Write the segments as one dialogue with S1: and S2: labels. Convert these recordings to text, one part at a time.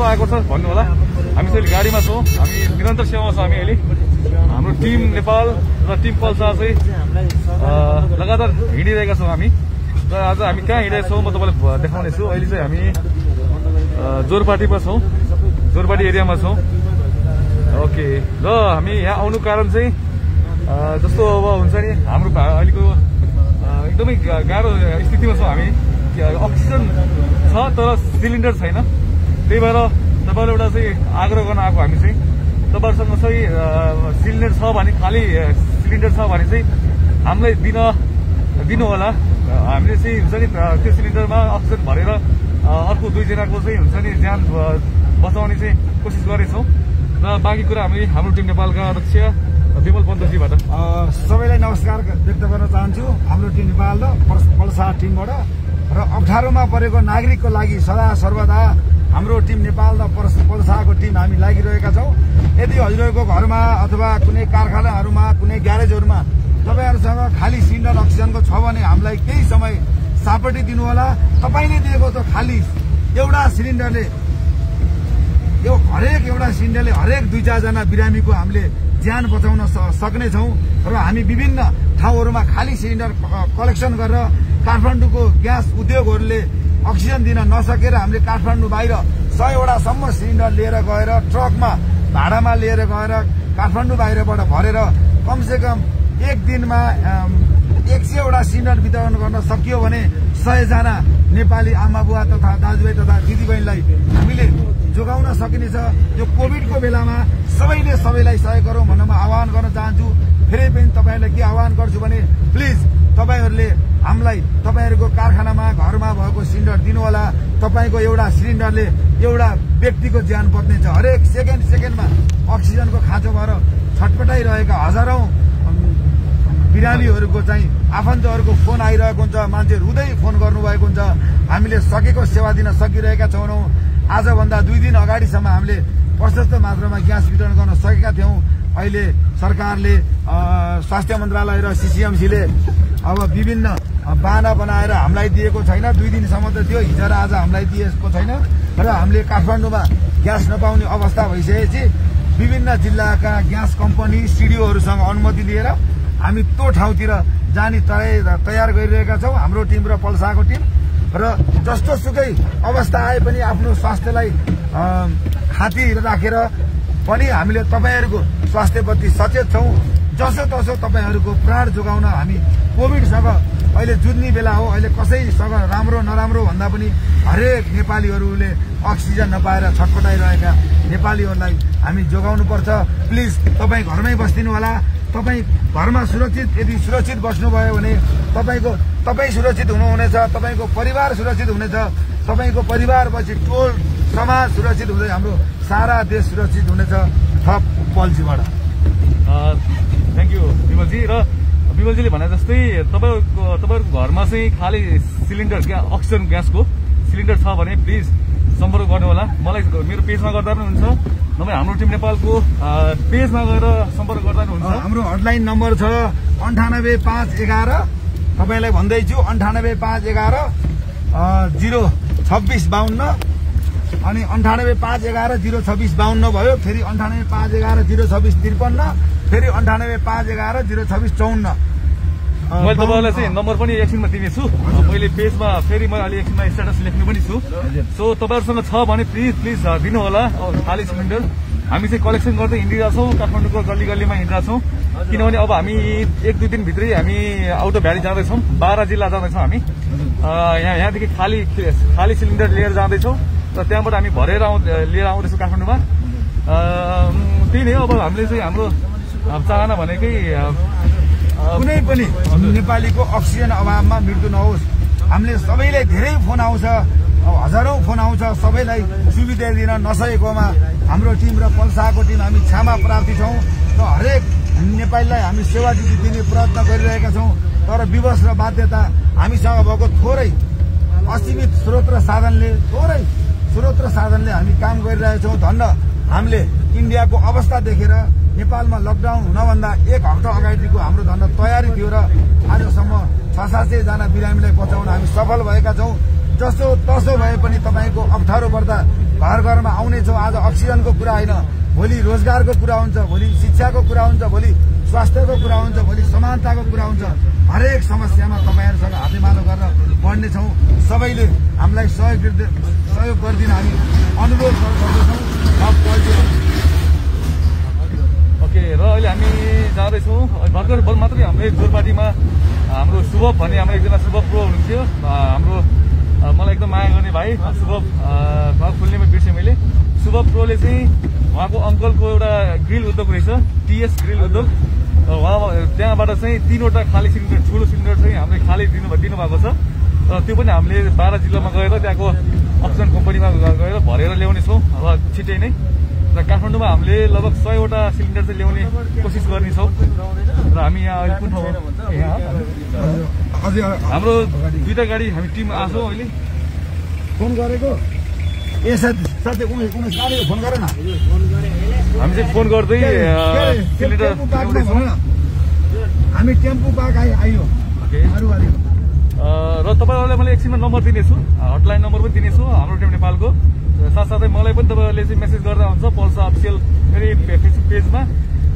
S1: कस्तो आएको छ भन्नु होला। हामी चाहिँ गाडीमा छौँ, हामी निरन्तर सेवामा छौँ। हामी अहिले हाम्रो टिम नेपाल र टिम पल्सा चाहिँ लगातार हिँडिरहेका छौँ हामी। र आज हामी कहाँ हिँडेका छौँ म तपाईँलाई देखाउनेछु। अहिले चाहिँ हामी जोरपाटीमा छौँ, जोरपाटी एरियामा छौँ। ओके, र हामी यहाँ आउनु कारण चाहिँ जस्तो अब हुन्छ नि हाम्रो अहिलेको एकदमै गाह्रो स्थितिमा छौँ हामी। अक्सिजन छ तर सिलिन्डर छैन, त्यही भएर तपाईँलाई एउटा चाहिँ आग्रह गर्न आएको हामी चाहिँ तपाईँहरूसँग चाहिँ सिलिन्डर छ भने, खाली सिलिन्डर छ भने चाहिँ हामीलाई दिनु होला। हामीले चाहिँ हुन्छ नि त्यो सिलिन्डरमा अक्सिजन भरेर अर्को 2 जनाको चाहिँ हुन्छ नि ज्यान बचाउने चाहिँ कोसिस गरेछौँ। र बाँकी कुरा हाम्रो टिम नेपालका अध्यक्ष विमल पन्तजीबाट
S2: सबैलाई नमस्कार व्यक्त गर्न चाहन्छु। हाम्रो टिम नेपाल र पल्सा टिमबाट र अप्ठ्यारोमा परेको नागरिकको लागि सदा सर्वदा हाम्रो टिम नेपाल र पल्साको टिम हामी लागिरहेका छौँ। यदि हजुरहरूको घरमा अथवा कुनै कारखानाहरूमा कुनै ग्यारेजहरूमा तपाईँहरूसँग खाली सिलिन्डर अक्सिजनको छ भने हामीलाई केही समय सापटी दिनु होला। तपाईँले दिएको त खाली एउटा सिलिन्डरले हरेक 2-4 जना बिरामीको हामीले ज्यान बचाउन सक्नेछौँ। र हामी विभिन्न ठाउँहरूमा खाली सिलिन्डर कलेक्सन गरेर काठमाडौँको ग्यास उद्योगहरूले अक्सिजन दिन नसकेर हामीले काठमाडौँ बाहिर 100वटासम्म सिलिन्डर लिएर गएर ट्रकमा भाडामा लिएर गएर काठमाडौँ बाहिरबाट भरेर कमसेकम एक दिनमा 100वटा सिलिन्डर वितरण गर्न सकियो भने 100 जना नेपाली आमा बुवा तथा दाजुभाइ तथा दिदीबहिनीलाई हामीले जोगाउन सकिनेछ। यो कोभिडको बेलामा सबैलाई सहयोग गरौँ भन्न म आह्वान गर्न चाहन्छु। फेरि पनि तपाईँहरूलाई के आह्वान गर्छु भने प्लिज तपाईँहरूले हामीलाई तपाईँहरूको कारखानामा घरमा भएको सिलिन्डर दिनु होला। तपाईँको एउटा सिलिन्डरले एउटा व्यक्तिको ज्यान बच्नेछ। हरेक सेकेन्डमा अक्सिजनको खाँचो भएर छटपटाइरहेका हजारौं बिरामीहरूको चाहिँ आफन्तहरूको फोन आइरहेको हुन्छ, मान्छे रुँदै फोन गर्नुभएको हुन्छ। हामीले सकेको सेवा दिन सकिरहेका छैनौँ। आजभन्दा 2 दिन अगाडिसम्म हामीले प्रशस्त मात्रामा ग्यास वितरण गर्न सकेका थियौँ। अहिले सरकारले स्वास्थ्य मन्त्रालय र सिसिएमसीले अब विभिन्न बाना बनाएर हामीलाई दिएको छैन। 2 दिनसम्म त दियो, हिजो र आज हामीलाई दिएको छैन। र हामीले काठमाडौँमा ग्यास नपाउने अवस्था भइसकेपछि विभिन्न जिल्लाका ग्यास कम्पनी सिडिओहरूसँग अनुमति लिएर हामी त्यो ठाउँतिर जाने तयार गरिरहेका छौँ। हाम्रो टिम र पल्साको टिम र जस्तो सुकै अवस्था आए पनि आफ्नो स्वास्थ्यलाई खातिर राखेर पनि हामीले तपाईँहरूको स्वास्थ्यप्रति सचेत छौँ। जसोतसो तपाईँहरूको प्राण जोगाउन हामी कोभिडसँग अहिले जुझ्ने बेला हो। अहिले कसैसँग राम्रो नराम्रो भन्दा पनि हरेक नेपालीहरूले अक्सिजन नपाएर छटपटाइरहेका नेपालीहरूलाई हामी जोगाउनुपर्छ। प्लिज तपाईँ घरमै बस्दिनु होला। तपाईँ घरमा यदि सुरक्षित बस्नुभयो भने तपाईँ सुरक्षित हुनुहुनेछ, तपाईँको परिवार सुरक्षित हुनेछ। तपाईँको परिवारपछि टोल समाज सुरक्षित हुँदै हाम्रो सारा देश सुरक्षित हुनेछ। थप पल्सीबाट
S1: थ्याङ्क यू विमलजी। र विमलजीले भने जस्तै तपाईँहरूको घरमा चाहिँ खाली सिलिन्डर अक्सिजन ग्यासको सिलिन्डर छ भने प्लिज सम्पर्क गर्नु होला। मलाई मेरो पेजमा गर्दा पनि हुन्छ, नभए हाम्रो टिम नेपालको पेजमा गएर सम्पर्क गर्दा पनि हुन्छ।
S2: हाम्रो हटलाइन नम्बर छ 98511। तपाईँलाई भन्दैछु 98511 02652 अनि 98511 02652 भयो। फेरि 98511 02653, फेरि 98511 02654।
S1: मैले तपाईँलाई चाहिँ नम्बर पनि एकछिनमा दिनेछु। मैले पेजमा फेरि मैले अलि एकछिनमा स्ट्याटस लेख्नु पनि छु। सो तपाईँहरूसँग छ भने प्लिज दिनु होला खाली सिलिन्डर। हामी चाहिँ कलेक्सन गर्दै हिँडिरहेछौँ, काठमाडौँको गल्ली गल्लीमा हिँडिरहेछौँ। किनभने अब हामी 1-2 दिनभित्रै हामी आउट अफ भ्याली जाँदैछौँ, 12 जिल्ला जाँदैछौँ हामी। यहाँदेखि खाली सिलिन्डर लिएर जाँदैछौँ र त्यहाँबाट हामी भरेर लिएर आउँदैछौँ काठमाडौँमा। त्यही नै हो। अब हामीले चाहिँ हाम्रो चाहना भनेकै
S2: कुनै पनि नेपालीको अक्सिजन अभावमा मृत्यु नहोस्। हामीले सबैलाई धेरै फोन आउँछ, हजारौं फोन आउँछ। सबैलाई सुविधा दिन नसकेकोमा हाम्रो टिम र पल्साको टिम हामी क्षमा प्रार्थी छौँ र हरेक नेपालीलाई हामी सेवा दिने प्रयत्न गरिरहेका छौँ। तर विवश र बाध्यता हामीसँग भएको थोरै असीमित स्रोत र साधनले हामी काम गरिरहेका छौँ। धन्न हामीले इन्डियाको अवस्था देखेर नेपालमा लकडाउन हुनभन्दा 1 हप्ता अगाडिको हाम्रो धन्न तयारी थियो र आजसम्म 600-700 जना बिरामीलाई बचाउन हामी सफल भएका छौँ। जसो तसो भए पनि तपाईँको अप्ठ्यारो पर्दा घर घरमा आउनेछौँ। आज अक्सिजनको कुरा होइन, भोलि रोजगारको कुरा हुन्छ, भोलि शिक्षाको कुरा हुन्छ, भोलि स्वास्थ्यको कुरा हुन्छ, भोलि समानताको कुरा हुन्छ। हरेक समस्यामा तपाईँहरूसँग हातेमालो गर्न बढ्नेछौँ। सबैले हामीलाई सहयोग गरिदिन हामी अनुरोध गर्दछौँ।
S1: ओके, र अहिले हामी जाँदैछौँ। भर्खर मात्रै हाम्रो जोरपाटीमा हाम्रो शुभम भन्ने हाम्रो एकजना शुभम प्रो हुनुहुन्थ्यो। हाम्रो मलाई एकदम माया गर्ने भाइ शुभम, फुल्नेमा बिर्सेँ मैले। शुभम प्रोले चाहिँ उहाँको अङ्कलको एउटा ग्रिल उद्योग रहेछ, टिएस ग्रिल उद्योग। उहाँ त्यहाँबाट चाहिँ 3वटा खाली सिलिन्डर, ठुलो सिलिन्डर चाहिँ हामीले खाली दिनुभएको छ। र त्यो पनि हामीले बारा जिल्लामा गएर त्यहाँको अक्सिजन कम्पनीमा गएर भरेर ल्याउनेछौँ अब छिट्टै नै। र काठमाडौँमा हामीले लगभग 100वटा सिलिन्डर चाहिँ ल्याउने कोसिस गर्नेछौँ। र हामी यहाँ अहिले कुन ठाउँ हाम्रो 2टा गाडी हामी टिम आएको छौँ। अहिले
S2: फोन गरेको ए साथी गाडीको फोन गर न।
S1: हामी चाहिँ फोन गर्दै सिलिन्डर
S2: हामी टेम्पो पार्क आइयो।
S1: र तपाईँहरूलाई मैले एकछिनमा नम्बर दिनेछु, हटलाइन नम्बर पनि दिनेछु हाम्रो टिम नेपालको। साथसाथै मलाई पनि तपाईँहरूले चाहिँ मेसेज गर्दा हुन्छ पल्सा अफिसियल मेरो फेसबुक पेजमा।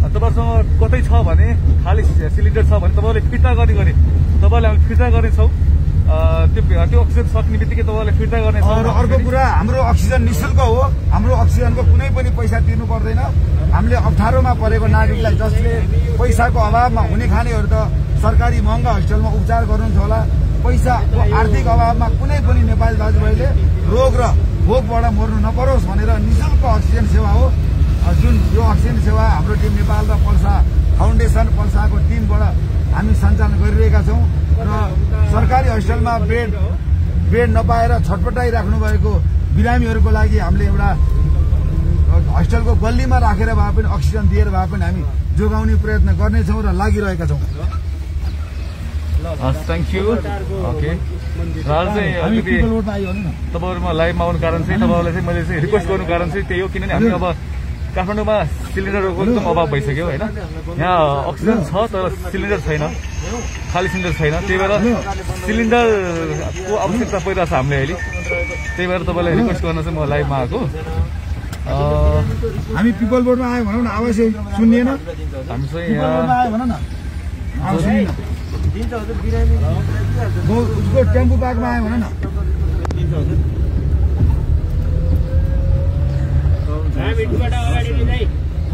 S1: तपाईँहरूसँग कतै छ भने खाली सिलिन्डर छ भने तपाईँहरूले फिर्ता गर्ने तपाईँहरूले हामी फिर्ता गर्नेछौँ। त्यो अक्सिजन सक्ने बित्तिकै तपाईँहरूले फिर्ता गर्नेछौँ।
S2: र अर्को कुरा, हाम्रो अक्सिजन निःशुल्क हो। हाम्रो अक्सिजनको कुनै पनि पैसा तिर्नु पर्दैन। हामीले अप्ठ्यारोमा परेको नागरिकलाई, जसले पैसाको अभावमा हुने खानेहरू त सरकारी महँगा हस्पिटलमा उपचार गर्नुहुन्छ होला। पैसाको आर्थिक अभावमा कुनै पनि नेपाली दाजुभाइले रोग र भोकबाट मर्नु नपरोस् भनेर निःशुल्क अक्सिजन सेवा हो। जुन यो अक्सिजन सेवा हाम्रो टिम नेपाल र पल्सा फाउन्डेसन, पल्साको टिमबाट हामी सञ्चालन गरिरहेका छौँ। र सरकारी हस्पिटलमा बेड नपाएर छटपटाइराख्नु भएको बिरामीहरूको लागि हामीले एउटा हस्पिटलको गल्लीमा राखेर भए पनि अक्सिजन दिएर भए पनि हामी जोगाउने प्रयत्न गर्नेछौँ र लागिरहेका छौँ।
S1: Thank you. ओके, तपाईँहरूमा लाइभमा आउनु कारण चाहिँ तपाईँहरूलाई चाहिँ मैले चाहिँ रिक्वेस्ट गर्नु कारण चाहिँ त्यही हो, किनभने हामी अब काठमाडौँमा सिलिन्डरको एकदम अभाव भइसक्यो होइन। यहाँ अक्सिजन छ तर सिलिन्डर छैन, खाली सिलिन्डर छैन। त्यही भएर सिलिन्डरको आवश्यकता परिरहेको छ हामीले अहिले। त्यही भएर तपाईँलाई रिक्वेस्ट गर्न चाहिँ म लाइभमा आएको।
S2: हामी पिपल बोर्डमा आयो भनौँ न, आवाज सुनिएन।
S1: हामी चाहिँ
S2: उसको टेम्पो पार्कमा आयो भन न।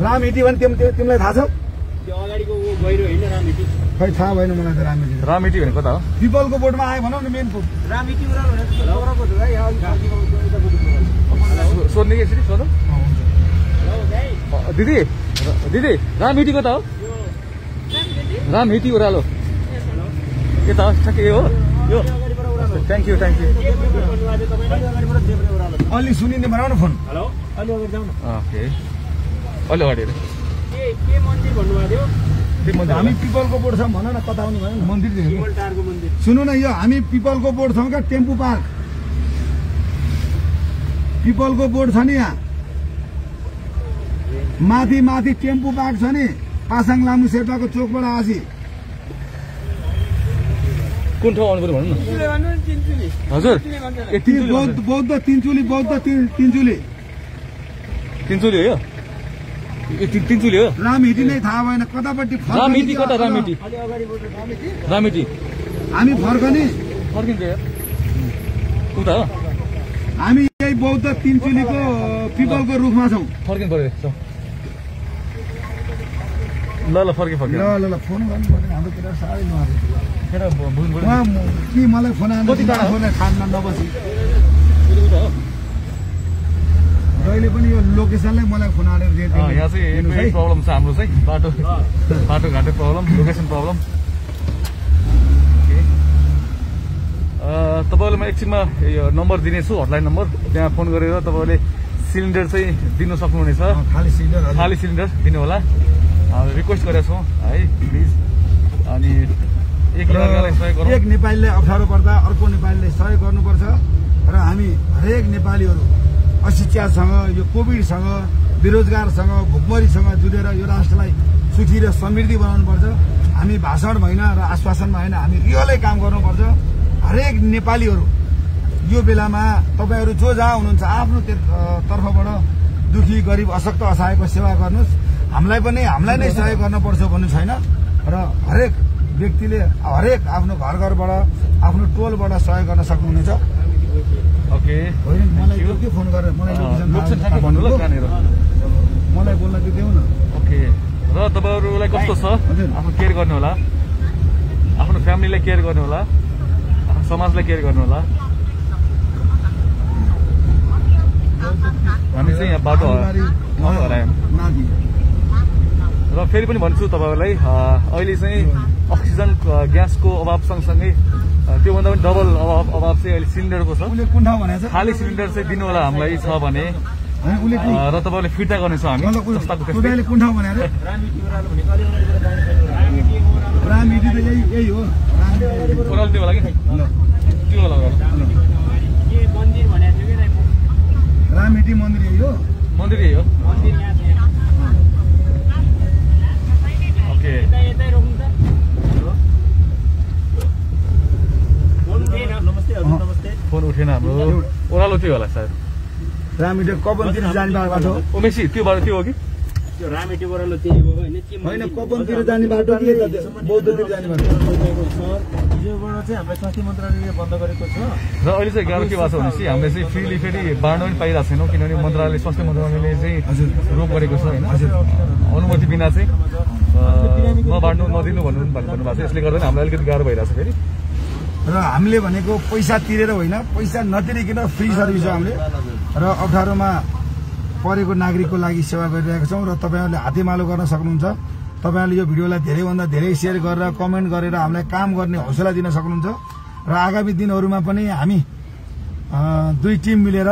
S2: रामहिटी भने तिमीलाई थाहा छ? खै थाहा भएन मलाई त।
S1: रामहिटी भने कता हो?
S2: पिपलको बोर्डमा आयो भनौँ न। मेन
S1: सोध्ने कि यसरी सोध। दिदी रामहिटी कता हो? रामहिटी ओह्रालो के त ठ्याक्कै हो यो। Thank you.
S2: अलि सुनिने बनाऊ न फोन।
S1: ओके, अलि अगाडि
S2: हामी पिपलको बोर्ड छौँ भन न, कता आउनु भयो? मन्दिर सुन्नु न, यो हामी पिपलको बोर्ड छौँ क्या, टेम्पो पार्क पिपलको बोर्ड छ नि। यहाँ माथि टेम्पो पार्क छ नि, पासाङ लामु शेर्पाको चोकबाट आसी।
S1: कुन ठाउँ आउनु पर्यो भन्नु न हजुर।
S2: बौद्ध तिनचुली हो यो? तिनचुली हो? रामहिटी नै थाहा भएन कतापट्टि।
S1: रामहिटी कता? रामहिटी
S2: हामी फर्किन्छ
S1: उता हो।
S2: हामी यही बौद्ध तिनचुलीको पिपलको रुखमा छौँ।
S1: फर्किनु पर्यो ल फर्के ल
S2: फोन गर्नु पर्यो। हाम्रो केटा साह्रै नआएको कि मलाई फोन खाना नबसी जहिले पनि यो लोकेसनलाई मलाई फोन हालेर
S1: यहाँ चाहिँ एकदमै प्रब्लम छ हाम्रो चाहिँ बाटोघाटो प्रब्लम, लोकेसन प्रब्लम। तपाईँहरूलाई म एकछिनमा यो नम्बर दिनेछु, हटलाइन नम्बर। त्यहाँ फोन गरेर तपाईँहरूले सिलिन्डर चाहिँ दिनु सक्नुहुनेछ। खाली सिलिन्डर दिनु होला, रिक्वेस्ट गरेका छौँ है प्लिज। अनि एक
S2: नेपालीलाई अप्ठ्यारो पर्दा अर्को नेपालीले सहयोग गर्नुपर्छ। र हामी हरेक नेपालीहरू अशिक्षासँग, यो कोभिडसँग, बेरोजगारसँग, भुकमरीसँग जुधेर यो राष्ट्रलाई सुखी र समृद्धि बनाउनुपर्छ। हामी भाषण होइन र आश्वासनमा होइन, हामी रियलै काम गर्नुपर्छ। हरेक नेपालीहरू यो बेलामा तपाईहरू जो जहाँ हुनुहुन्छ आफ्नो तर्फबाट दुखी गरिब अशक्त असहायको सेवा गर्नुहोस्। हामीलाई नै सहयोग गर्नुपर्छ भन्नु छैन र हरेक व्यक्तिले हरेक आफ्नो घरबाट आफ्नो टोलबाट सहयोग गर्न सक्नुहुनेछ।
S1: ओके
S2: मलाई के फोन गरेर मलाई बोल्न दिदेऊ न।
S1: ओके र तपाईहरुलाई कस्तो छ? आफ्नो केयर गर्नु होला, आफ्नो फ्यामिलीलाई केयर गर्नु होला, आफ्नो समाजलाई केयर गर्नु होला। हामी चाहिँ यहाँ बाटो हरायौँ र फेरि पनि भन्छु तपाईहरुलाई अहिले चाहिँ अक्सिजन ग्यासको अभाव सँगसँगै त्योभन्दा पनि डबल अभाव चाहिँ अहिले सिलिन्डरको छ। खाली सिलिन्डर चाहिँ दिनु होला हामीलाई छ भने र तपाईहरुले फिर्ता गर्नेछ हामी जस्ताको त्यस्तै। ओराल त्यो होला कि त्यो होला
S2: रामहिटी मन्दिर यही हो।
S1: मन्दिर यही हो। ओके फोन उठेन हाम्रो। ओह्रालो त्यो होला सायद।
S2: रामहिटी कपनतिर जाने बाटो
S1: उमेशी त्यो बाटो त्यो हो कि
S3: रामहिटी ओह्रालो त्यही हो
S2: होइन कपनतिर जाने बाटो के बौद्धतिर जाने बाटो
S3: हिजोबाट चाहिँ हाम्रो स्वास्थ्य मन्त्रालयले बन्द गरेको छ
S1: र अहिले चाहिँ गाह्रो के भएको छ भनेपछि हामीले चाहिँ फ्रीली फेरि बाँड्न पनि पाइरहेको छैनौँ किनभने मन्त्रालय स्वास्थ्य मन्त्रालयले चाहिँ रोक गरेको छ होइन अनुमति बिना चाहिँ नबाँड्नु नदिनु भन्नुभएको छ। यसले गर्दा हामीलाई अलिकति गाह्रो भइरहेको छ फेरि
S2: र हामीले भनेको पैसा तिरेर होइन पैसा नतिरिकन फ्री सर्भिस हो हामीले र अप्ठ्यारोमा परेको नागरिकको लागि सेवा गरिरहेका छौँ र तपाईहरुले हातेमालो गर्न सक्नुहुन्छ। तपाईहरुले यो भिडियोलाई धेरैभन्दा धेरै शेयर गरेर कमेन्ट गरेर हामीलाई काम गर्ने हौसला दिन सक्नुहुन्छ र आगामी दिनहरूमा पनि हामी दुई टिम मिलेर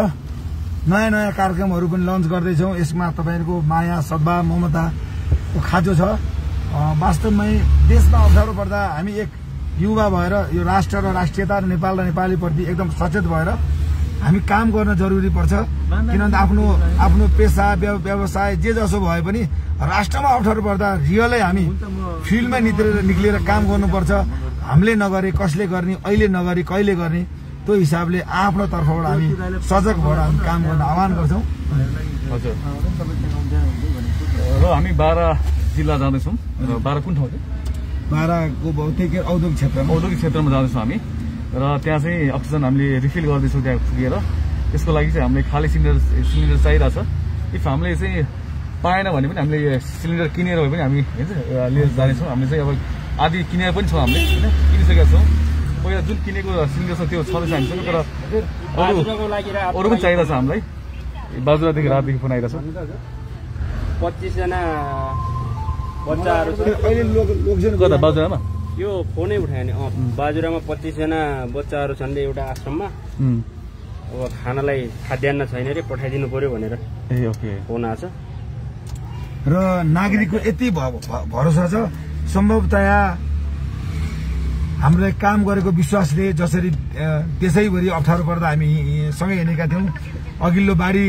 S2: नयाँ नयाँ कार्यक्रमहरू पनि लन्च गर्दैछौँ। यसमा तपाईहरुको माया सद्भाव ममताको खाँचो छ। वास्तवमै देशमा अप्ठ्यारो पर्दा हामी एक युवा भएर यो राष्ट्र र राष्ट्रियता र नेपाल र नेपालीप्रति एकदम सचेत भएर हामी काम गर्न जरुरी पर्छ। किनभने आफ्नो पेसा व्यवसाय जे जसो भए पनि राष्ट्रमा अप्ठ्यारो पर्दा रियलै हामी फिल्डमा निक्लेर काम गर्नुपर्छ। हामीले नगरे कसले गर्ने, अहिले नगरे कहिले गर्ने, त्यो हिसाबले आफ्नो तर्फबाट हामी सजग भएर हामी काम गर्न आह्वान गर्छौँ।
S1: हजुर र हामी 12 जिल्ला जाँदैछौँ। 12 कुन ठाउँ चाहिँ
S2: 12को
S1: औद्योगिक क्षेत्रमा जाँदैछौँ हामी र त्यहाँ चाहिँ अक्सिजन हामीले रिफिल गर्दैछौँ। त्यहाँ पुगेर त्यसको लागि चाहिँ हामीले खाली सिलिन्डर चाहिरहेछ। इफ हामीले चाहिँ पाएन भने पनि हामीले सिलिन्डर किनेर भए पनि हामी लिएर जानेछौँ। हामीले चाहिँ अब आदि किनेर पनि छौँ हामीले होइन किनिसकेका छौँ। पहिला जुन किनेको सिलिन्डर छ त्यो छँदैछ हामीसँग तर अरू पनि चाहिरहेछ हामीलाई। बाजुरादेखि रातदेखि फोन आइरहेछ
S3: 25 जना बच्चाहरू
S1: कता बाजुरामा
S3: यो फोनै उठायो नि बाजुरामा 25 जना बच्चाहरू छन् एउटा आश्रममा अब खानालाई खाद्यान्न छैन रे पठाइदिनु पर्यो भनेर फोन आछ
S2: र नागरिकको यति भरोसा छ सम्भवतया हामीले काम गरेको विश्वासले जसरी देशैभरि अप्ठ्यारो पर्दा हामी सँगै हिँडेका थियौँ। अघिल्लो बारी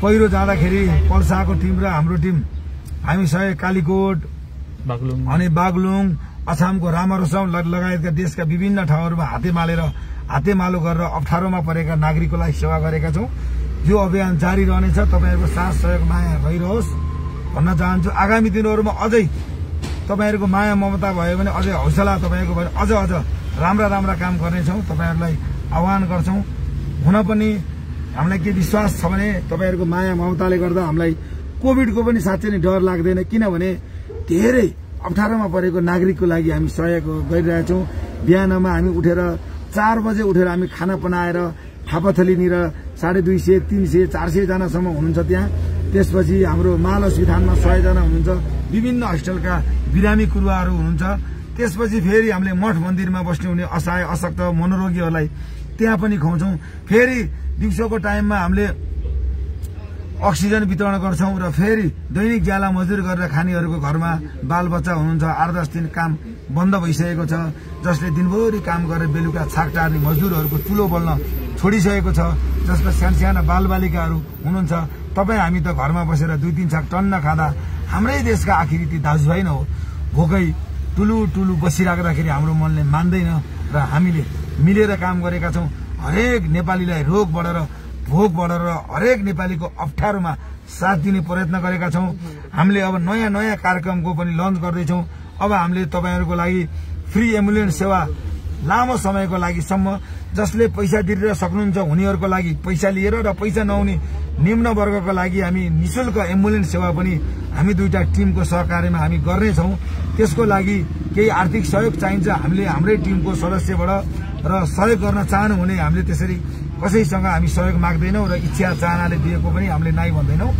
S2: पहिरो जाँदाखेरि पल्साको टिम र हाम्रो टिम हामी सबै कालीकोट अनि बागलुङ अछामको रामारोसम लगायतका देशका विभिन्न ठाउँहरूमा हातेमालो गरेर अप्ठ्यारोमा परेका नागरिकको लागि सेवा गरेका छौँ। यो अभियान जारी रहनेछ। तपाईहरुको साथ सहयोग माया रहिरहोस् भन्न चाहन्छु। आगामी दिनहरूमा अझै तपाईहरुको माया ममता भयो भने अझै हौसला तपाईहरुको भयो अझ राम्रा काम गर्नेछौँ। तपाईहरुलाई आह्वान गर्छौँ। हुन पनि हामीलाई के विश्वास छ भने तपाईहरुको माया ममताले गर्दा हामीलाई कोभिडको पनि साँच्चै नै डर लाग्दैन। किनभने धेरै अप्ठ्यारोमा परेको नागरिकको लागि हामी सहयोग गरिरहेछौँ। बिहानमा हामी उठेर 4 बजे उठेर हामी खाना बनाएर फापाथलीनिर 250, 300, 400 जनासम्म हुनुहुन्छ त्यहाँ। त्यसपछि हाम्रो माल अस्पतालमा 100 जना हुनुहुन्छ। विभिन्न हस्पिटलका बिरामी कुरुवाहरू हुनुहुन्छ। त्यसपछि फेरि हामीले मठ मन्दिरमा बस्ने हुने असहाय अशक्त मनोरोगीहरूलाई त्यहाँ पनि खुवाउँछौँ। फेरि दिउँसोको टाइममा हामीले अक्सिजन वितरण गर्छौँ र फेरि दैनिक ज्याला मजदुर गरेर खानेहरूको घरमा बालबच्चा हुनुहुन्छ। 8-10 दिन काम बन्द भइसकेको छ। जसले दिनभरि काम गरेर बेलुका छाक टार्ने मजदुरहरूको चुलो बल्न छोडिसकेको छ। जसका साना बालबालिकाहरू हुनुहुन्छ। तपाईँ हामी त घरमा बसेर 2-3 छाक टन्न खाँदा हाम्रै देशका आखिरी ती दाजुभाइ न हो भोकै टुलु बसिराख्दाखेरि हाम्रो मनले मान्दैन र हामीले मिलेर काम गरेका छौँ। हरेक नेपालीलाई रोगबाट र भोकबाट र हरेक नेपालीको अप्ठ्यारोमा साथ दिने प्रयत्न गरेका छौं। हामीले अब नयाँ नयाँ कार्यक्रमको पनि लन्च गर्दैछौं। अब हामीले तपाईहरुको लागि फ्री एम्बुलेन्स सेवा लामो समयको लागि सम्म जसले पैसा तिरेर सक्नुहुन्छ उनीहरुको लागि पैसा लिएर र पैसा नहुने निम्न वर्गको लागि हामी निशुल्क एम्बुलेन्स सेवा पनि हामी दुईटा टिमको सहकार्यमा हामी गर्ने छौं। त्यसको लागि केही आर्थिक सहयोग चाहिन्छ हामीले हाम्रै टिमको सदस्यबाट र सहयोग गर्न चाहनुहुने हामीले त्यसरी कसैसँग हामी सहयोग माग्दैनौं र इच्छा चाहनाले दिएको पनि हामीले नाइ भन्दैनौं।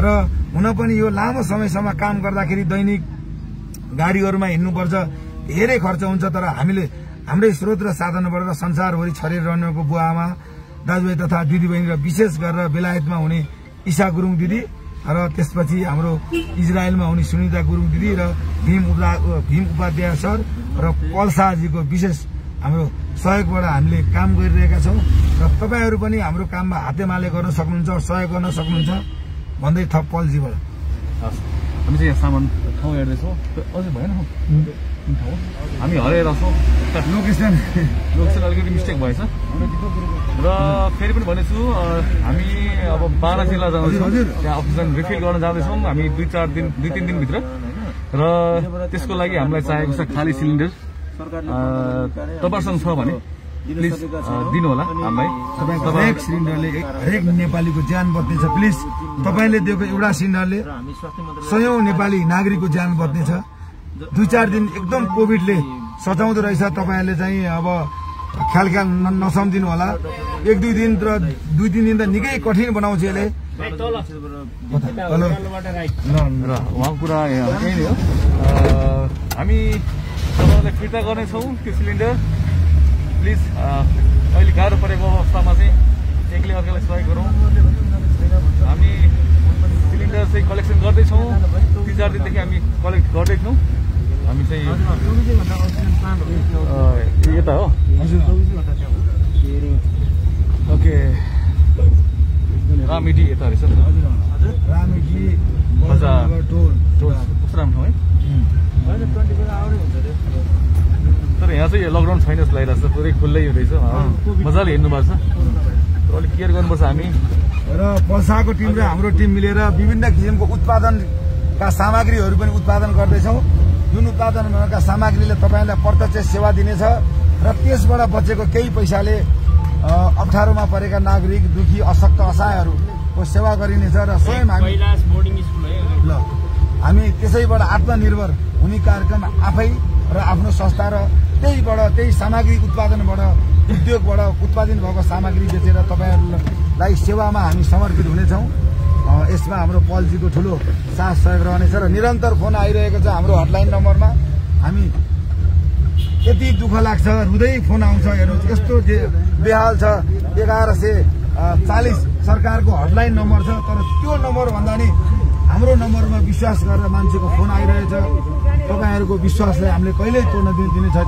S2: र हुन पनि यो लामो समयसम्म काम गर्दाखेरि दैनिक गाडीहरुमा हिँड्नुपर्छ, धेरै खर्च हुन्छ। तर हामीले हाम्रै स्रोत र साधनबाट र संसारभरि छरेर रहनेको बुवाआमा दाजुभाइ तथा दिदीबहिनी र विशेष गरेर बेलायतमा हुने ईशा गुरुङ दिदी र त्यसपछि हाम्रो इजरायलमा हुने सुनिता गुरुङ दिदी र भीम उपाध्याय सर र पल्साजीको विशेष हाम्रो सहयोगबाट हामीले काम गरिरहेका छौं र तपाईहरु पनि हाम्रो काममा हातेमाले गर्न सक्नुहुन्छ, सहयोग गर्न सक्नुहुन्छ भन्दै थप पल्जीबाट।
S1: हामी चाहिँ यहाँ सामान ठाउँ हेर्दैछौँ, अझै भएन ठाउँ हामी हराएर छौँ।
S2: लोकेसन
S1: अलिकति मिस्टेक भएछ र फेरि पनि भनेछु हामी अब बारा जिल्ला जाँदैछौँ, त्यहाँ अक्सिजन रिफिल गर्न जाँदैछौँ हामी 2-3 दिनभित्र। र त्यसको लागि हामीलाई चाहेको छ खाली सिलिन्डर। तपाईहरुसँग छ भने प्लिज दिनु होला हामीलाई।
S2: हरेक सिलिन्डरले हरेक नेपालीको ज्यान बच्नेछ। प्लिज तपाईले दिएको एउटा सिलिन्डरले सयौं नेपाली नागरिकको ज्यान बच्नेछ। 2-4 दिन एकदम कोभिडले सताउँदो रहेछ, तपाईहरुले चाहिँ अब ख्याल नसम्झिनु होला। 1-2 दिन र 2-3 दिन त निकै कठिन बनाउँछ यसले।
S1: र उहाँको कुरा यही नै हो। हामी तपाईहरुलाई फिर्ता गर्नेछौँ त्यो सिलिन्डर। प्लिज अहिले गाह्रो परेको अवस्थामा चाहिँ एकले अर्कालाई सहयोग गरौँ। हामी सिलिन्डर चाहिँ कलेक्सन गर्दैछौँ, 3-4 दिनदेखि हामी कलेक्ट गर्दैछौँ। हामी चाहिँ यता हो ओके रामेडी यता रहेछ
S2: रामेडी
S1: बजार कस्तो राम्रो ठाउँ है। तर यहाँ चाहिँ लकडाउन छैन जस्तो लागिरहेको छ, पुरै खुल्लै रहेछ, मजाले हिँड्नु भएको छ। अलिक केयर गर्नुपर्छ हामी।
S2: र पल्साको टिम र हाम्रो टिम मिलेर विभिन्न किसिमको उत्पादनका सामग्रीहरू पनि उत्पादन गर्दैछौँ। जुन उत्पादन गरेका सामग्रीले तपाईलाई प्रत्यक्ष सेवा दिनेछ र त्यसबाट बचेको केही पैसाले अप्ठ्यारोमा परेका नागरिक, दुखी, अशक्त, असहायहरूको सेवा गरिनेछ। र स्वयं हामी त्यसैबाट आत्मनिर्भर हुने कार्यक्रम आफै र आफ्नो संस्था र त्यही सामग्री उत्पादनबाट उद्योगबाट उत्पादन भएको सामग्री बेचेर तपाईहरुलाई सेवामा हामी समर्पित हुनेछौँ। यसमा हाम्रो पल्जीको ठूलो साथ सहयोग रहनेछ र निरन्तर फोन आइरहेको छ हाम्रो हटलाइन नम्बरमा। हामी यति दुःख लाग्छ, हृदय फोन आउँछ, हेर्नुहोस् यस्तो बेहाल छ। 1140 सरकारको हटलाइन नम्बर छ, तर त्यो नम्बर भन्दा नि हाम्रो नम्बरमा विश्वास गरेर मान्छेको फोन आइरहेछ। तपाईहरुको विश्वासलाई हामीले कहिल्यै तोड्न दिने छैन।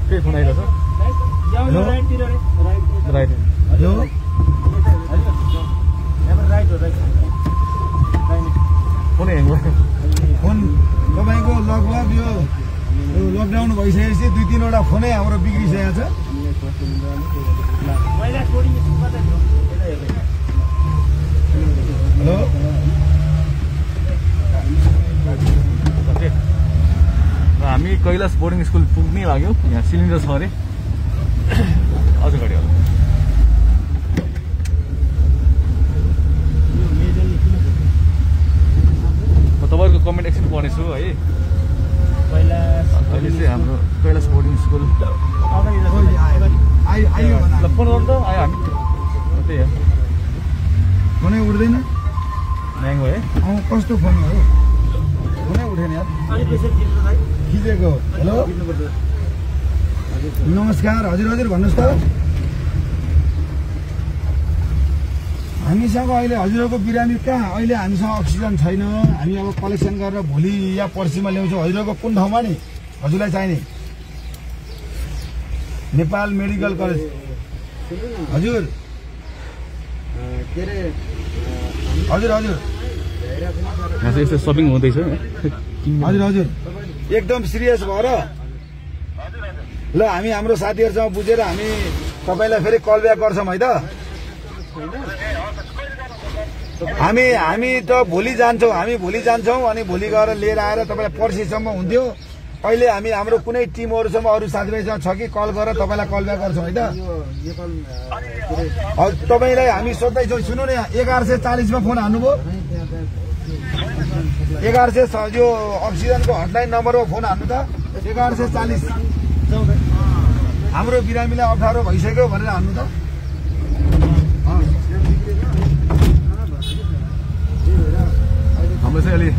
S1: के फोन आइरहेछ? राइट
S2: फोन तपाईको लगभग यो लकडाउन भइसकेपछि 2-3 वटा फोनै हाम्रो बिग्रिसकेको छ। हेलो
S1: हामी कैलाश बोर्डिङ स्कुल पुग्नै लाग्यो। यहाँ सिलिन्डर छ अरे, अझ घडी होला। तपाईँहरूको कमेन्ट एकछिन पढ्नेछु है। अहिले चाहिँ हाम्रो कैलाश बोर्डिङ स्कुल फोन गर्नु त आयो हामी त्यही हो।
S2: फोनै उठ्दैन,
S1: महँगो है।
S2: कस्तो फोन हो, फोनै उठेन यार, खिचेको। हेलो नमस्कार, हजुर भन्नुहोस् त। हामीसँग अहिले हजुरहरूको बिरामी कहाँ? अहिले हामीसँग अक्सिजन छैन। हामी अब कलेक्सन गरेर भोलि या पर्सिमा ल्याउँछौँ। हजुरहरूको कुन ठाउँमा नि हजुरलाई चाहिने? Nepal medical college. हजुर
S1: यस्तो सपिङ हुँदैछ।
S2: हजुर एकदम सिरियस भएर ल हामी हाम्रो साथीहरूसँग बुझेर हामी तपाईँलाई फेरि कल ब्याक गर्छौँ है त। हामी त भोलि जान्छौँ अनि भोलि गएर लिएर आएर तपाईँलाई पर्सिसम्म हुन्थ्यो। अहिले हामी हाम्रो कुनै टिमहरूसँग अरू साथीभाइसँग छ कि कल गरेर तपाईँलाई कल ब्याक गर्छौँ है त। तपाईँलाई हामी सोध्दैछौँ, सुन्नु न, 1140मा फोन हान्नुभयो, 1100 यो अक्सिजनको हटलाइन नम्बरमा फोन हान्नु त, 1140। हाम्रो बिरामीलाई अप्ठ्यारो भइसक्यो भनेर हान्नु त।
S1: हाम्रो चाहिँ अलि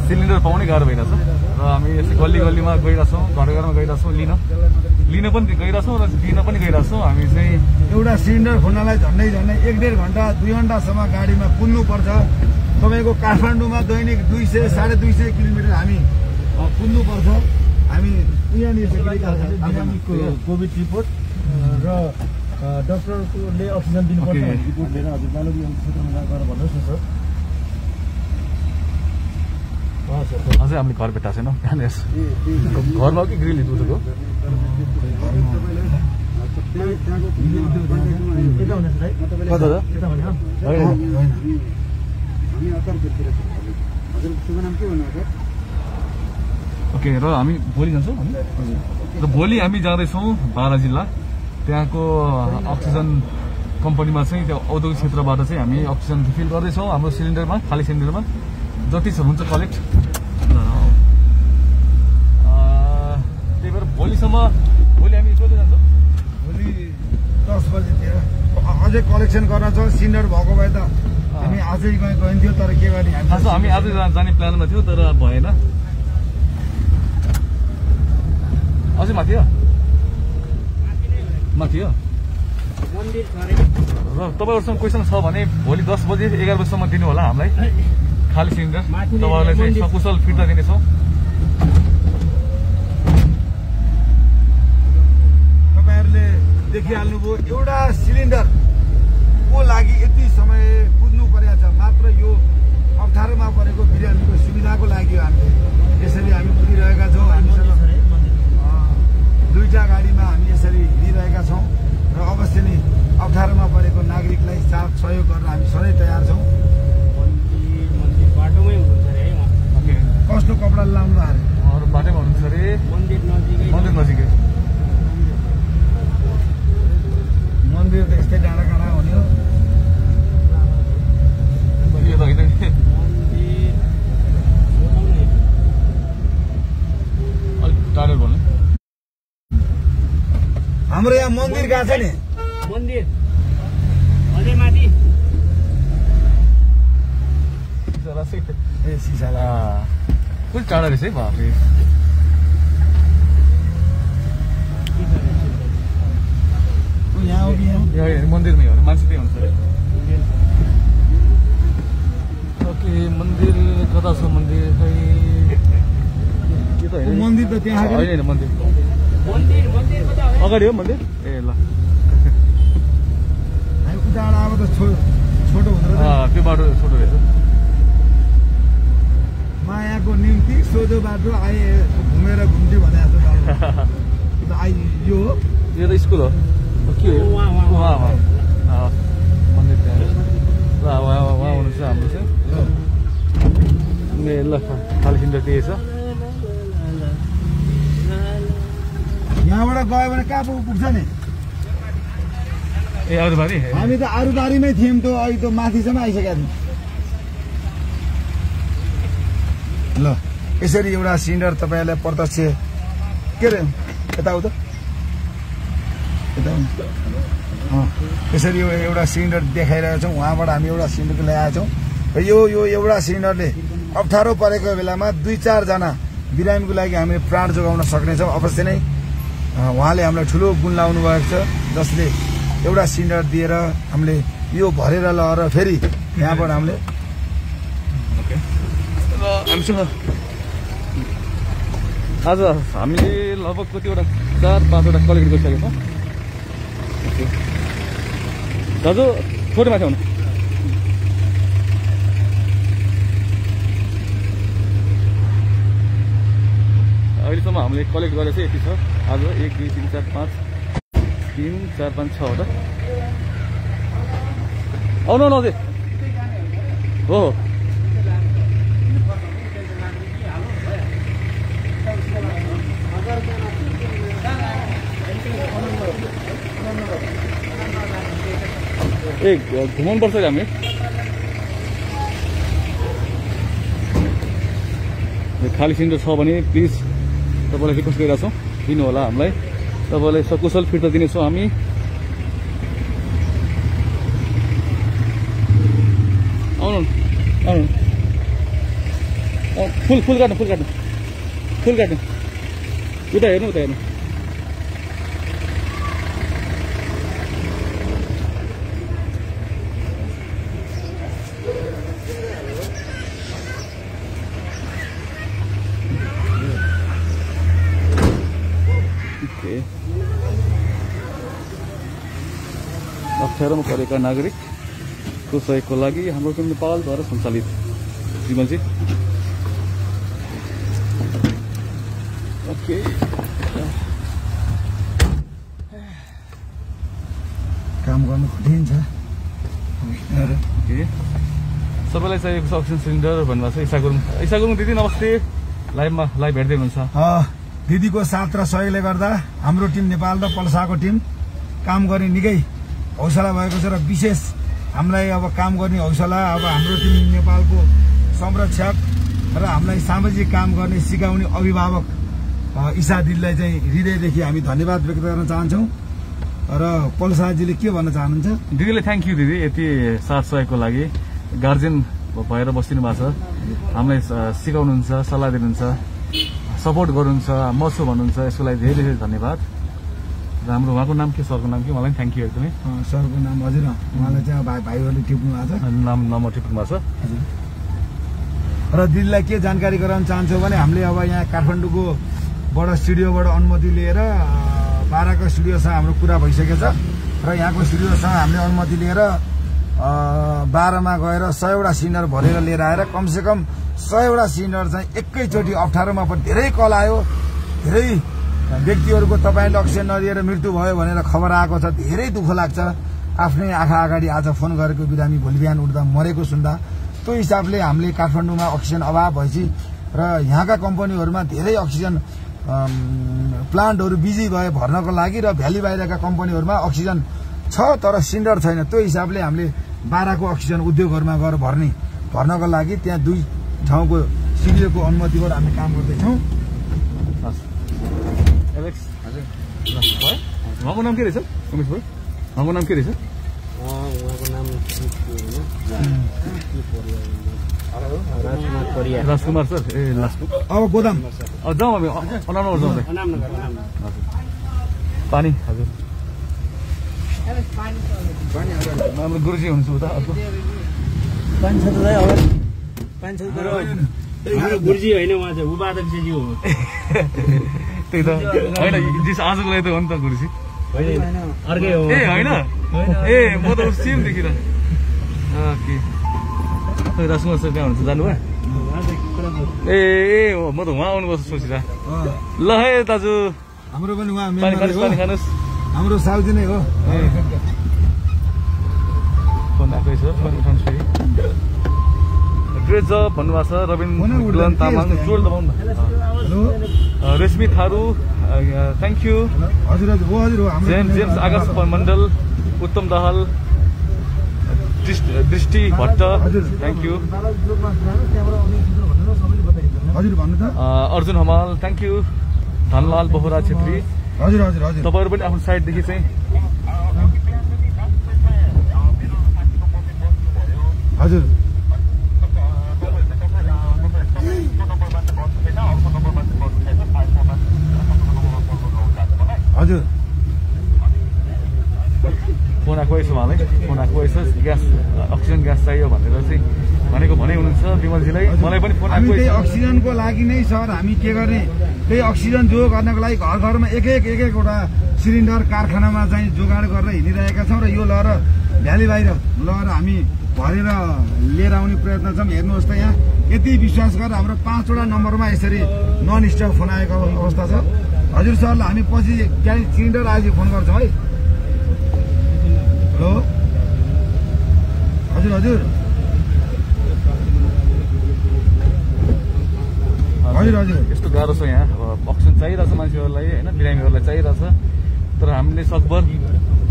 S1: सिलिन्डर पाउनै गाह्रो भइरहेछ र हामी यसो गल्ली गल्लीमा गइरहेछौँ, घर घरमा गइरहेछौँ, लिन पनि गइरहेछौँ र दिन पनि गइरहेछौँ। हामी चाहिँ
S2: एउटा सिलिन्डर खोल्नलाई झन्डै 1.5 घण्टा 2 घण्टासम्म गाडीमा कुद्नुपर्छ। तपाईँको काठमाडौँमा दैनिक 200-250 किलोमिटर हामी कुद्नुपर्छ। हामी यहाँनिर कोभिड रिपोर्ट र डाक्टरले अक्सिजन दिनुपर्छ रिपोर्ट लिएर हजुर बालुकी क्षेत्रमा गएर भन्नुहोस् न सर।
S1: अझै हामीले घर भेट्टा छैनौँ। घरमा कि ग्रिल दुधको ओके। र हामी भोलि जान्छौँ र भोलि हामी जाँदैछौँ बारा जिल्ला। त्यहाँको अक्सिजन कम्पनीमा चाहिँ त्यो औद्योगिक क्षेत्रबाट चाहिँ हामी अक्सिजन रिफिल गर्दैछौँ हाम्रो सिलिन्डरमा, खाली सिलिन्डरमा जति हुन्छ कलेक्ट। त्यही भएर भोलि हामी कति जान्छौँ?
S2: भोलि 10 बजीतिर अझै कलेक्सन गर्न छ। सिलिन्डर भएको भए त हामी आजै गइन्थ्यो, तर के गर्ने,
S1: हामी आजै जाने प्लानमा थियो तर भएन। अझै माथि हो र तपाईँहरूसँग क्वेसन छ भने भोलि 10 बजे 11 बजीसम्म दिनु होला हामीलाई खाली सिलिन्डर। तपाईँहरूलाई चाहिँ सकुशल फिर्ता दिनेछौँ।
S2: तपाईँहरूले देखिहाल्नुभयो एउटा सिलिन्डरको लागि यति समय कुद्नु परेको छ। मात्र यो अप्ठ्यारोमा परेको बिरामीको सुविधाको लागि हामीले यसरी हामी कुदिरहेका छौँ। हामीसँग 2टा गाडीमा हामी यसरी हिँडिरहेका छौँ र अवश्य नै अप्ठ्यारोमा परेको नागरिकलाई साथ सहयोग गर्न हामी सधैँ तयार छौँ।
S3: बाटोमै हुनुहुन्छ अरे है?
S2: कस्तो कपडा लाउनु अरे?
S1: अरू बाटोमा हुनुहुन्छ अरे, मन्दिर नजिकै।
S2: मन्दिर त यस्तै डाँडा काँडा हुने हो।
S1: यो त होइन अलिक टाढो बोल्नु।
S2: हाम्रो यहाँ मन्दिर कहाँ छ नि?
S3: मन्दिर अझै माथि
S2: सिसाला
S1: कुन टाढा रहेछ है बाफ्रे।
S2: यहाँ हो कि यहाँ
S1: मन्दिरमै हो, मान्छे त्यही हुन्छ अरे। ओके, मन्दिर कता छ? मन्दिर खै
S2: मन्दिर त त्यहाँ
S1: होइन, मन्दिर अगाडि हो मन्दिर। ए ल
S2: हामी उताबाट अब त छोटो हुँदो रहेछ।
S1: त्यो बाटो छोटो रहेछ।
S2: मायाको निम्ति सोझो बाटो आए घुमेर घुम्थ्यो भने जस्तो यो हो।
S1: यो त स्कुल हो के हो? मन्दिर त्यहाँ उहाँ हुनुहुन्छ हाम्रो चाहिँ। ल खाली सिलिन्डर त्यही छ।
S2: यहाँबाट गयो भने कहाँ पुग्छ नि?
S1: ए अरूबारी
S2: हामी त अरूबारीमै थियौँ त, अहिले त माथिसम्म आइसकेका थियौँ। ल यसरी एउटा सिलिन्डर तपाईँहरूलाई प्रत्यक्ष के अरे यताउता यसरी एउटा सिलिन्डर देखाइरहेको छौँ। उहाँबाट हामी एउटा सिलिन्डर ल्याएका छौँ र यो एउटा सिलिन्डरले अप्ठ्यारो परेको बेलामा 2-4 जना बिरामीको लागि हामीले प्राण जोगाउन सक्नेछौँ। अवश्य नै उहाँले हामीलाई ठुलो गुण लाउनु भएको छ, जसले एउटा सिलिन्डर दिएर हामीले यो भरेर लगेर फेरि यहाँबाट हामीले
S1: हामीसँग आज हामीले लगभग कतिवटा 4-5वटा कलेक्ट गरिसकेका छौँ। दाजु थोरै माथि आउनु। अहिले अहिलेसम्म हामीले कलेक्ट गरेर चाहिँ यति छ आज 1 2 3 4 5 3 4 5 6 वटा आउनु न अझै हो ए घुमाउनु पर्छ कि हामी खाली सिलिन्डर छ भने प्लिज तपाईँलाई रिक्वेस्ट गरिरहेको छौँ दिनु होला हामीलाई तपाईँलाई सकुशल फिर्ता दिनेछौँ हामी आउनु आउनु फुल काट्नु उता हेर्नु अप्ठ्यारोमा परेका नागरिकको सहयोगको लागि हाम्रो टिम नेपालद्वारा सञ्चालित जीवनजी ओके
S2: काम गर्नु कठिन छ
S1: सबैलाई चाहिएको छ अक्सिजन सिलिन्डर भन्नुभएको छ ईशा गुरुङ दिदी नमस्ते लाइभ हेर्दै हुनुहुन्छ
S2: दिदीको साथ र सहयोगले गर्दा हाम्रो टिम नेपाल र पल्साको टिम काम गर्ने निकै हौसला भएको छ र विशेष हामीलाई अब काम गर्ने हौसला अब हाम्रो टिम नेपालको संरक्षक र हामीलाई सामाजिक काम गर्ने सिकाउने अभिभावक ईशा दिदीलाई चाहिँ हृदयदेखि हामी धन्यवाद व्यक्त गर्न चाहन्छौँ र पल्साजीले के भन्न चाहनुहुन्छ
S1: दिदीले थ्याङ्क यू दिदी यति साथ सहयोगको लागि गार्जियन भएर बसिदिनु भएको छ हामीलाई सिकाउनुहुन्छ सल्लाह दिनुहुन्छ सपोर्ट गर्नुहुन्छ म छु भन्नुहुन्छ यसको लागि धेरै धेरै धन्यवाद राम्रो उहाँको नाम के सरको नाम के मलाई थ्याङ्क यू एकदमै
S2: सरको नाम हजुर उहाँलाई चाहिँ भाइहरूले टिप्नु भएको छ
S1: नम्बर टिप्नु भएको छ
S2: र दिदीलाई के जानकारी गराउन चाहन्छौँ भने हामीले अब यहाँ काठमाडौँको बाट स्टुडियोबाट अनुमति लिएर बाह्रको स्टुडियोसँग हाम्रो कुरा भइसकेको छ र यहाँको स्टुडियोसँग हामीले अनुमति लिएर 12मा गएर 100वटा सिलिन्डर भरेर लिएर आएर कमसेकम 100वटा सिलिन्डर चाहिँ एकैचोटि अप्ठ्यारोमा पनि धेरै कल आयो धेरै व्यक्तिहरूको तपाईँले अक्सिजन नदिएर मृत्यु भयो भनेर खबर आएको छ धेरै दुःख लाग्छ आफ्नै आँखा अगाडि आज फोन गरेको बिरामी भोलि बिहान उठ्दा मरेको सुन्दा त्यो हिसाबले हामीले काठमाडौँमा अक्सिजन अभाव भएपछि र यहाँका कम्पनीहरूमा धेरै अक्सिजन प्लान्टहरू बिजी भए भर्नको लागि र भ्याली बाहिरका कम्पनीहरूमा अक्सिजन छ तर सिलिन्डर छैन त्यो हिसाबले हामीले 12को अक्सिजन उद्योगहरूमा गएर भर्नको लागि त्यहाँ 2 ठाउँको स्टुडियोको अनुमतिबाट हामी काम गर्दैछौँ
S1: उहाँको नाम के रहेछ उमेश भाइ उहाँको नाम के रहेछ राजकुमार सर ए लास्टको
S2: अब गोदाम
S1: जाउँ हामी अनाउनर जाउँ पानी हजुर हाम्रो गुरुजी हुनुहुन्छ उता अर्को
S3: पानी छ त पानी छ गुरुजी होइन उहाँ चाहिँ उपाध्यक्षजी हो
S1: त्यही त होइन आजको लागि त हो नि त गुरुजी
S3: अर्कै हो
S1: ए होइन ए म त सेम देखिर ओके राजकुमार सर कहाँ हुनुहुन्छ जानुभयो ए म त उहाँ आउनुपर्छ सोचिरह ल है दाजु
S2: हाम्रो पनि उहाँ
S1: पानी खानुहोस्
S2: हाम्रो साउजी नै हो
S1: फोन आएकै छ फोन उठाउनुहोस् फेरि ग्रेट जब भन्नुभएको छ रविन्द्र तामाङ जोड दबाउनु न रेशमी थारू थ्याङ्क यू
S2: हजुर
S1: जेम्स आकाश मण्डल उत्तम दाहाल दृष्टि भट्ट थ्याङ्क यू
S2: हजुर भन्नु त
S1: अर्जुन हमाल थ्याङ्क यू धनलाल बोहरा छेत्री
S2: हजुर
S1: तपाईँहरू पनि आफ्नो साइडदेखि चाहिँ
S2: हजुर हजुर
S1: फोन आएको रहेछ उहाँलाई फोन आएको रहेछ ग्यास अक्सिजन ग्यास चाहियो भनेर चाहिँ भनेको भनै हुनुहुन्छ विमलजीलाई मलाई पनि फोन आएको
S2: त्यही अक्सिजनको लागि नै सर हामी के गर्ने त्यही अक्सिजन जो गर्नको लागि घर घरमा एक एकवटा सिलिन्डर कारखानामा चाहिँ जोगाड गरेर हिँडिरहेका छौँ र यो लगेर भ्याली बाहिर लगेर हामी भरेर लिएर आउने प्रयत्न छौँ। हेर्नुहोस् त यहाँ यति विश्वास गरेर हाम्रो 5 वटा नम्बरमा यसरी नन स्टप फोन आएको अवस्था छ। हजुर सरलाई हामी पछि ग्यास सिलिन्डर आज फोन गर्छौँ है। हेलो हजुर हजुर हजुर हजुर
S1: यस्तो गाह्रो छ यहाँ। अब अक्सिजन चाहिरहेछ मान्छेहरूलाई होइन, बिरामीहरूलाई चाहिरहेछ। तर हामीले सकभर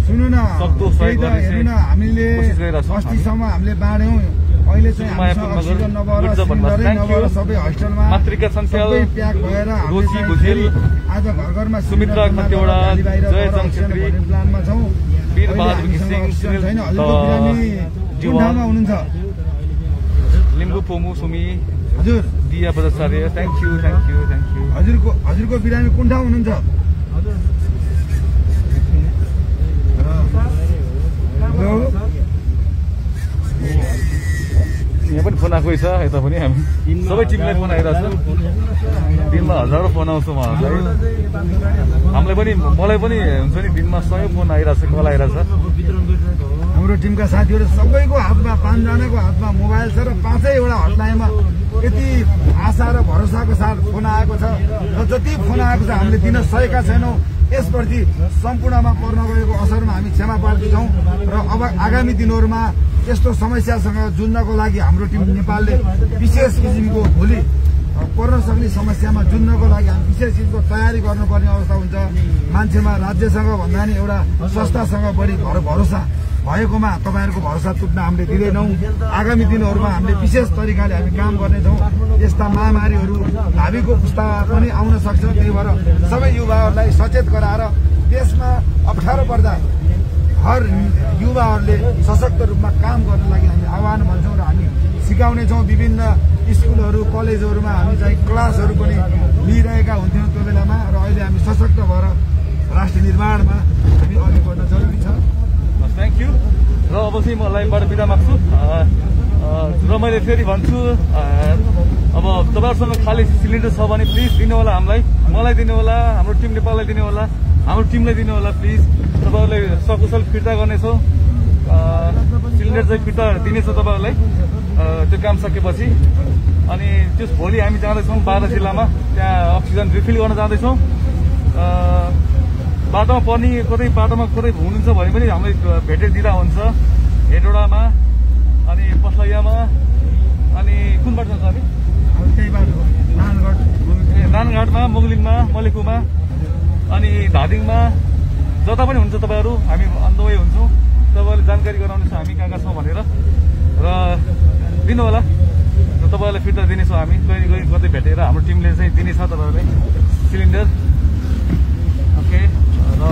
S2: सुन्नु न
S1: सक्दो सहयोग गर्ने
S2: हेर्नु न हामीले
S1: कोसिस गरिरहेछौँ।
S2: अस्तिसम्म हामीले बाँड्यौँ। अहिले चाहिँ हामीसँग अक्सिजन नभएर सिलिन्डरै नभएर सबै हस्टेलमा
S1: मातृका सञ्चाल
S2: सबै प्याक भएर
S1: रोजी भुजेल
S2: आज घर घरमा
S1: सुमित्रा खतिवडा जयचन्द्र छेत्री
S2: प्लानमा छौँ।
S1: वीर बहादुर घिसिङ सुनिल
S2: छैन हजुरको बिरामी कुन ठाउँमा हुनुहुन्छ?
S1: लिम्बू पोमु सुमी
S2: हजुर
S1: दिया बजाचार्य थ्याङ्क यू।
S2: हजुरको बिरामी कुन ठाउँ हुनुहुन्छ? हेलो
S1: यहाँ पनि फोन आएकै छ। यता पनि हामी सबै टिमलाई फोन आइरहेछ। दिनमा हजारौँ फोन आउँछ उहाँहरूलाई। हामीलाई पनि मलाई पनि हुन्छ नि दिनमा 100 फोन आइरहेछ, कल आइरहेछ।
S2: हाम्रो टिमका साथीहरू सबैको हातमा 5 जनाको हातमा मोबाइल छ र 5वटा हटलाइनमा यति आशा र भरोसाको साथ फोन आएको छ र जति फोन आएको छ हामीले दिन सकेका छैनौँ। यसप्रति सम्पूर्णमा पर्न गएको असरमा हामी क्षमा प्रार्थी छौँ र अब आगामी दिनहरूमा यस्तो समस्यासँग जुझ्नको लागि हाम्रो टिम नेपालले विशेष किसिमको भोलि पर्न सक्ने समस्यामा जुझ्नको लागि हामी विशेष किसिमको तयारी गर्नुपर्ने अवस्था हुन्छ। मान्छेमा राज्यसँग भन्दा नि एउटा संस्थासँग बढी भरोसा भएकोमा तपाईँहरूको भरोसा टुट्न हामीले दिँदैनौँ। आगामी दिनहरूमा हामीले विशेष तरिकाले हामी काम गर्नेछौँ। यस्ता महामारीहरू भावीको पुस्तामा पनि आउन सक्छ। त्यही भएर सबै युवाहरूलाई सचेत गराएर देशमा अप्ठ्यारो पर्दा हर युवाहरूले सशक्त रूपमा काम गर्न लागि हामी आह्वान भन्छौँ र हामी सिकाउनेछौँ। विभिन्न स्कुलहरू कलेजहरूमा हामी चाहिँ क्लासहरू पनि लिइरहेका हुन्थ्यौँ त्यो बेलामा र अहिले हामी सशक्त भएर राष्ट्र निर्माणमा हामी अघि बढ्न जरुरी छ।
S1: Thank you. र अब चाहिँ म लाइनबाट बिदा माग्छु र मैले फेरि भन्छु अब तपाईँहरूसँग खाली सिलिन्डर छ भने प्लिज दिनु होला हामीलाई, मलाई दिनु होला, हाम्रो टिम नेपाललाई दिनु होला, हाम्रो टिमलाई दिनु होला प्लिज। तपाईँहरूले सकुशल फिर्ता गर्नेछौँ। सिलिन्डर चाहिँ फिर्ता दिनेछ तपाईँहरूलाई त्यो काम सकेपछि। अनि त्यस भोलि हामी जाँदैछौँ बारा जिल्लामा, त्यहाँ अक्सिजन रिफिल गर्न जाँदैछौँ। बाटोमा पर्ने कतै बाटोमा कतै हुनुहुन्छ भने पनि हामीलाई भेटिदिँदा हुन्छ। हेटौडामा अनि पसलैयामा अनि कुन बाटो छ हामी
S2: त्यही बाटो
S1: नानघाटमा, मुगलिनमा, मलेकुमा अनि धादिङमा जता पनि हुन्छ तपाईँहरू हामी अन द वे हुन्छौँ। तपाईँहरूले जानकारी गराउनेछ हामी कहाँ छौँ भनेर र दिनु होला। र तपाईँहरूलाई फिर्ता दिनेछौँ हामी कहिले कहिले कतै भेटेर हाम्रो टिमले चाहिँ दिनेछ तपाईँहरूलाई सिलिन्डर। ओके र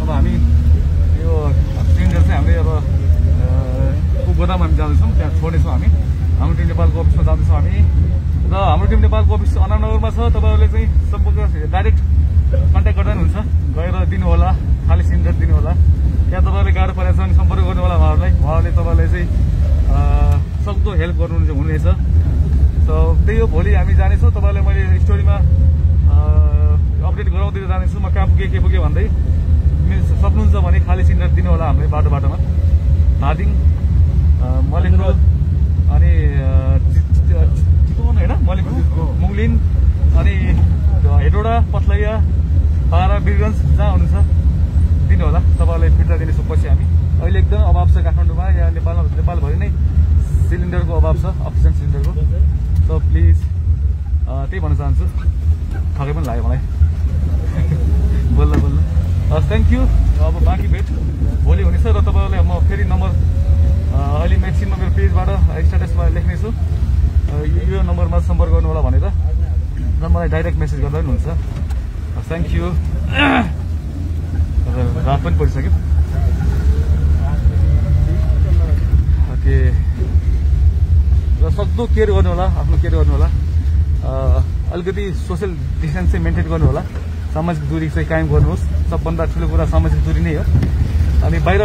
S1: अब हामी यो सिलिन्डर चाहिँ हामीले अब गोदाममा हामी जाँदैछौँ, त्यहाँ छोड्नेछौँ हामी। हाम्रो टिम नेपालको अफिसमा जाँदैछौँ हामी र हाम्रो टिम नेपालको अफिस अनानगरमा छ। तपाईँहरूले चाहिँ सम्पर्क डाइरेक्ट कन्ट्याक्ट गर्दा पनि हुन्छ, गएर दिनु होला, खाली सिलिन्डर दिनु होला। यहाँ तपाईँहरूले गाह्रो परेको छ भने सम्पर्क गर्नु होला उहाँहरूले तपाईँलाई चाहिँ सक्दो हेल्प गर्नु हुनेछ। सो त्यही हो, भोलि हामी जानेछौँ। तपाईँलाई मैले स्टोरीमा अपडेट गराउँदै जानेछु म कहाँ पुगेँ के पुगेँ भन्दै। सक्नुहुन्छ भने खाली सिलिन्डर दिनु होला हामीले बाटोमा धादिङ मलेङ्गो अनि चितवन होइन मलेङ्गो मुगलिन अनि हेटौडा पसलैया बारा वीरगञ्ज जहाँ हुनुहुन्छ दिनु होला। तपाईँलाई फिर्ता दिनेछौँ पछि हामी। अहिले एकदम अभाव छ काठमाडौँमा, यहाँ नेपालभरि नै सिलिन्डरको अभाव छ, अक्सिजन सिलिन्डरको। सो प्लिज त्यही भन्न चाहन्छु। ठगै पनि लाग्यो मलाई बोल्दा थ्याङ्क यू। अब बाँकी भेट भोलि हुनेछ र तपाईँहरूलाई म फेरि नम्बर अहिले म्याक्सिममा मेरो पेजबाट स्ट्याटसमा लेख्नेछु, यो नम्बरमा सम्पर्क गर्नु होला भनेर र मलाई डाइरेक्ट मेसेज गर्दा पनि हुन्छ। Thank you. रात पनि परिसक्यो। ओके र सक्दो केयर गर्नु होला, आफ्नो केयर गर्नु होला। अलिकति सोसियल डिस्टेन्स चाहिँ मेन्टेन गर्नु होला, सामाजिक दूरी चाहिँ कायम गर्नुहोस्। सबभन्दा ठुलो कुरा सामाजिक दूरी नै हो। अनि बाहिर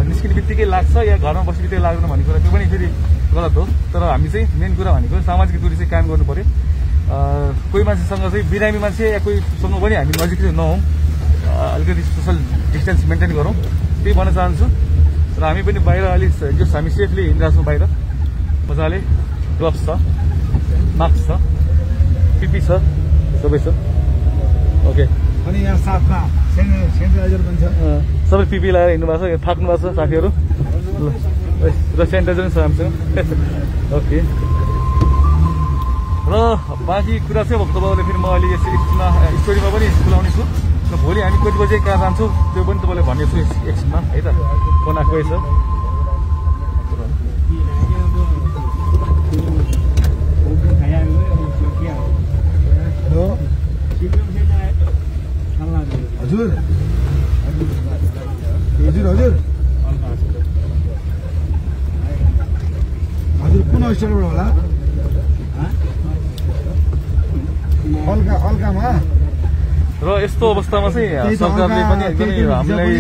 S1: निस्किने बित्तिकै लाग्छ या घरमा बस्ने बित्तिकै लाग्दैन भन्ने कुरा त्यो पनि फेरि गलत हो। तर हामी चाहिँ मेन कुरा भनेको सामाजिक दूरी चाहिँ कायम गर्नु पर्यो। कोही मान्छेसँग चाहिँ बिरामी मान्छे या कोहीसँग पनि हामी नजिक चाहिँ नहौँ, अलिकति सोसल डिस्टेन्स मेन्टेन गरौँ, त्यही भन्न चाहन्छु। र र हामी पनि बाहिर अलिक जस्ट हामी सेफली हिँडिरहेको छौँ बाहिर मजाले ग्लोभ्स छ मास्क छ पिपी छ सबै छ ओके
S2: अनि यहाँ साथमा सेनिटाइजर पनि छ
S1: सबै पिपी लगाएर हिँड्नु भएको छ थाक्नु भएको छ साथीहरू र सेनिटाइजर पनि छ हामीसँग ओके र बाँकी कुरा चाहिँ अब तपाईँहरूले फेरि म अहिले एकछिनमा स्टोरीमा पनि खुलाउने छु र भोलि हामी कति बजे कहाँ जान्छौँ त्यो पनि तपाईँलाई भन्नेछु एकछिनमा है त फोन आएकै छ
S2: हजुर हजुर हजुर हजुर कुन हस्पिटलबाट होला अल्कामा
S1: र यस्तो अवस्थामा चाहिँ सरकारले पनि एकदमै हामीलाई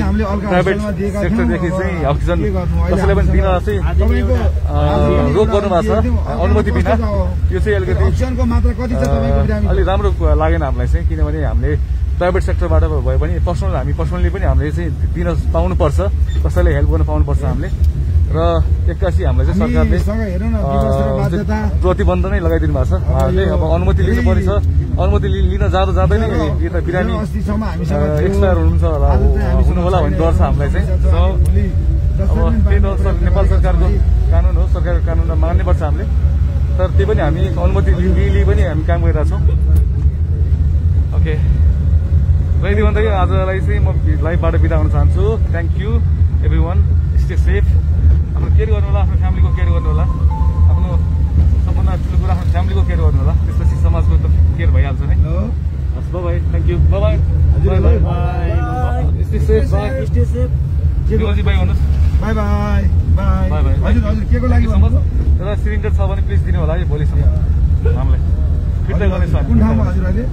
S1: प्राइभेट सेक्टरदेखि चाहिँ अक्सिजन कसैलाई पनि बिना चाहिँ रोक गर्नु भएको छ अनुमति बिना यो चाहिँ अलिकति अलिक राम्रो लागेन हामीलाई चाहिँ किनभने हामीले प्राइभेट सेक्टरबाट भए पनि हामी पर्सनली पनि हामीले चाहिँ दिन पाउनुपर्छ कसैलाई हेल्प गर्न पाउनुपर्छ हामीले र एक्कासी हामीलाई चाहिँ सरकारले प्रतिबन्ध नै लगाइदिनु भएको छ उहाँहरूले अब अनुमति लिनु पर्छ अनुमति लिन जाँदै नै यता बिरामी एक्सपायर हुनु होला भन्ने डर छ हामीलाई चाहिँ अब त्यही हो नेपाल सरकारको कानुन हो सरकारको कानुनलाई मान्नै पर्छ हामीले तर त्यही पनि हामी अनुमति लिई पनि हामी काम गरिरहेछौँ ओके र यति भन्दाखेरि आजलाई चाहिँ म लाइभबाट बिदा हुन चाहन्छु thank you every one stay safe आफ्नो केयर गर्नु होला आफ्नो फ्यामिलीको केयर गर्नु होला आफ्नो सबभन्दा ठुलो कुरा आफ्नो फ्यामिलीको केयर गर्नु होला त्यसपछि समाजको त केयर भइहाल्छ नि हस् by thank you by stay safe Vimalji by भन्नुहोस्
S2: बाई बाई बाई हजुर हजुर के को लागि
S1: एउटा सिलिन्डर छ भने प्लिज दिनु होला है भोलिसम्म हामीलाई फिर्ता गर्नेछ
S2: कुन ठाउँमा हजुर अहिले